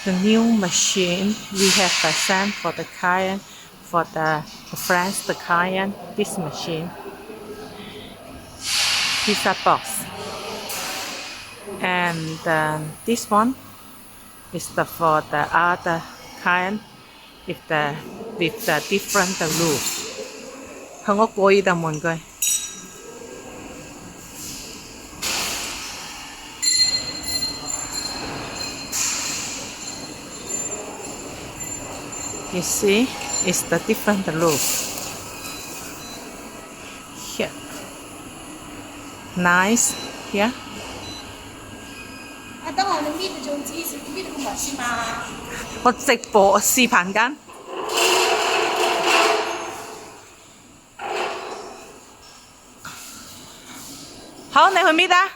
the new machine we have sent for the client, for the friends, the client. This machine, pizza box, and this one is for the other client with the different rules. Không có cố ý đâu mọi người. You see, it's the different rules. Here, nice. Here. 等我哋搣到種紙，搣到個紋先嘛。我直播視頻緊。好，你去搣啊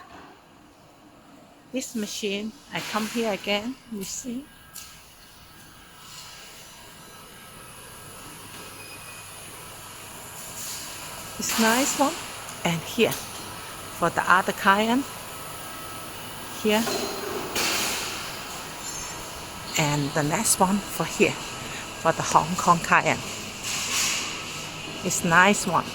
？This machine, I come here again. You see. It's nice one, and here for the other client. Here, and the next one for here for the Hong Kong client. It's nice one.